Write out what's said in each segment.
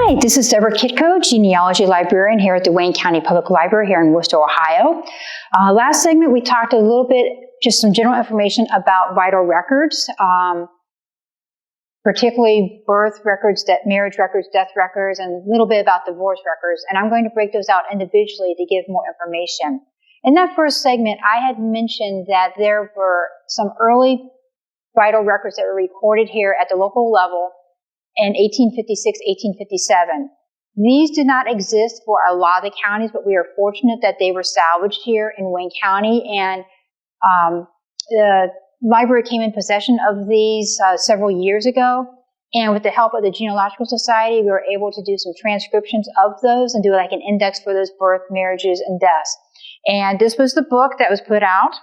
Hi, this is Deborah Kitko, genealogy librarian here at the Wayne County Public Library here in Worcester, Ohio. Last segment, we talked a little bit, just some general information about vital records, particularly birth records, marriage records, death records, and a little bit about divorce records. And I'm going to break those out individually to give more information. In that first segment, I had mentioned that there were some early vital records that were recorded here at the local level in 1856, 1857. These did not exist for a lot of the counties, but we are fortunate that they were salvaged here in Wayne County, and the library came in possession of these several years ago, and with the help of the Genealogical Society, we were able to do some transcriptions of those and do like an index for those birth, marriages, and deaths. And this was the book that was put out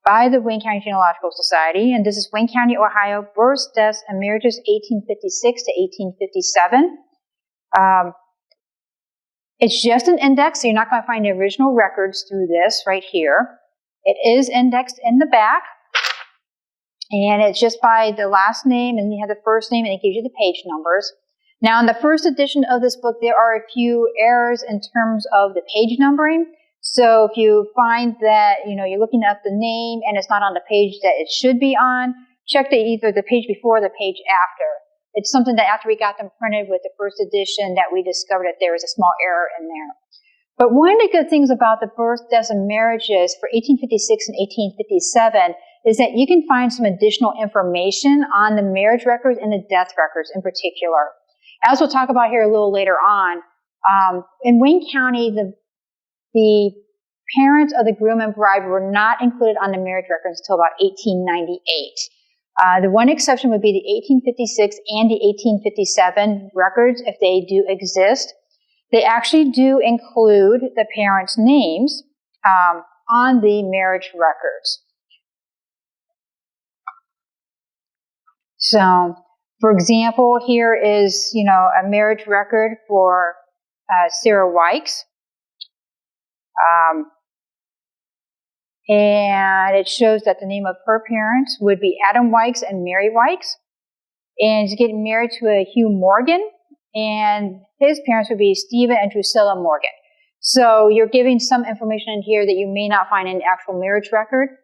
by the Wayne County Genealogical Society, and this is Wayne County, Ohio, Births, Deaths, and Marriages, 1856 to 1857. It's just an index, so you're not going to find the original records through this right here. It is indexed in the back, and it's just by the last name, and you have the first name, and it gives you the page numbers. Now, in the first edition of this book, there are a few errors in terms of the page numbering. So if you find that, you're looking up the name and it's not on the page that it should be on, check either the page before or the page after. It's something that after we got them printed with the first edition that we discovered that there was a small error in there. But one of the good things about the birth, deaths, and marriages for 1856 and 1857 is that you can find some additional information on the marriage records and the death records in particular. As we'll talk about here a little later on, in Wayne County, the parents of the groom and bride were not included on the marriage records until about 1898. The one exception would be the 1856 and the 1857 records, if they do exist. They actually do include the parents' names on the marriage records. So, for example, here is, a marriage record for Sarah Wykes. And it shows that the name of her parents would be Adam Wykes and Mary Wykes. And he's getting married to a Hugh Morgan, and his parents would be Stephen and Drusilla Morgan. So you're giving some information in here that you may not find in the actual marriage record.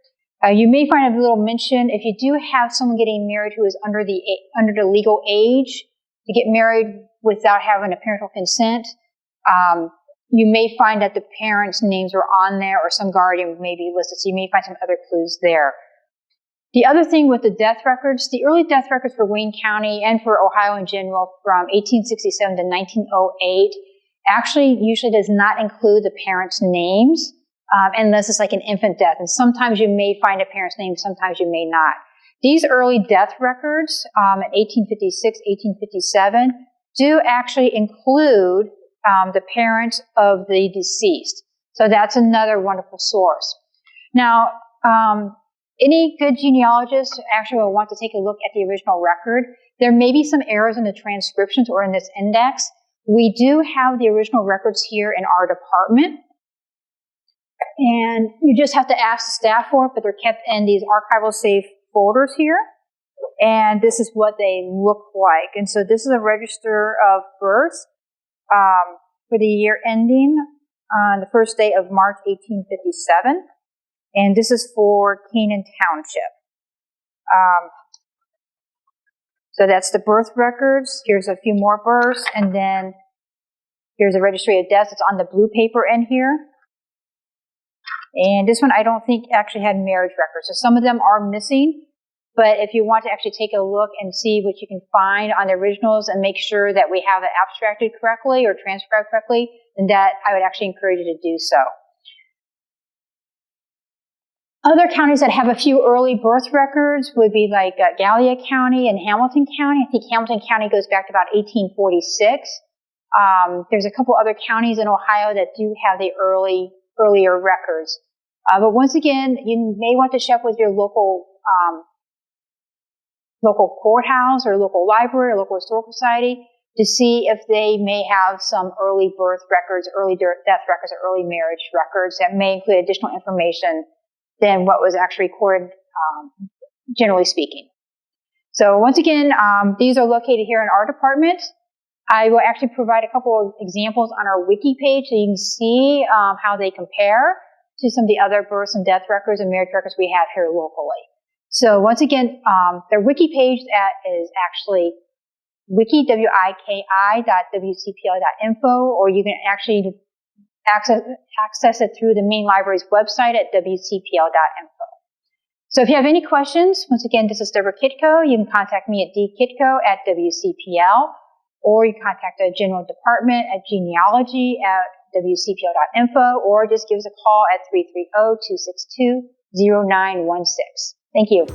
You may find a little mention if you do have someone getting married who is under the legal age to get married without having a parental consent. You may find that the parents' names are on there or some guardian may be listed, so you may find some other clues there. The other thing with the death records, the early death records for Wayne County and for Ohio in general from 1867 to 1908 actually usually does not include the parents' names unless it's like an infant death. And sometimes you may find a parent's name, sometimes you may not. These early death records in 1856, 1857 do actually include the parents of the deceased. So that's another wonderful source. Now, any good genealogist actually will want to take a look at the original record. There may be some errors in the transcriptions or in this index. We do have the original records here in our department. And you just have to ask the staff for it, but they're kept in these archival safe folders here. And this is what they look like. And so this is a register of births for the year ending on the first day of March 1857. And this is for Canaan Township. So that's the birth records. Here's a few more births. And then here's a registry of deaths. It's on the blue paper in here. And this one I don't think actually had marriage records. So some of them are missing. But if you want to actually take a look and see what you can find on the originals and make sure that we have it abstracted correctly or transcribed correctly, then that I would actually encourage you to do so. Other counties that have a few early birth records would be like Gallia County and Hamilton County. I think Hamilton County goes back to about 1846. There's a couple other counties in Ohio that do have the earlier records. But once again, you may want to check with your local courthouse or local library or local historical society to see if they may have some early birth records, early death records, or early marriage records that may include additional information than what was actually recorded, generally speaking. So once again, these are located here in our department. I will actually provide a couple of examples on our wiki page so you can see how they compare to some of the other births and death records and marriage records we have here locally. So once again, their wiki page is actually wiki.wcpl.info, or you can actually access it through the main library's website at wcpl.info. So if you have any questions, once again, this is Deborah Kitko. You can contact me at dkitko@wcpl, or you can contact the general department at Genealogy at wcpl.info, or just give us a call at 330-262-0916. Thank you.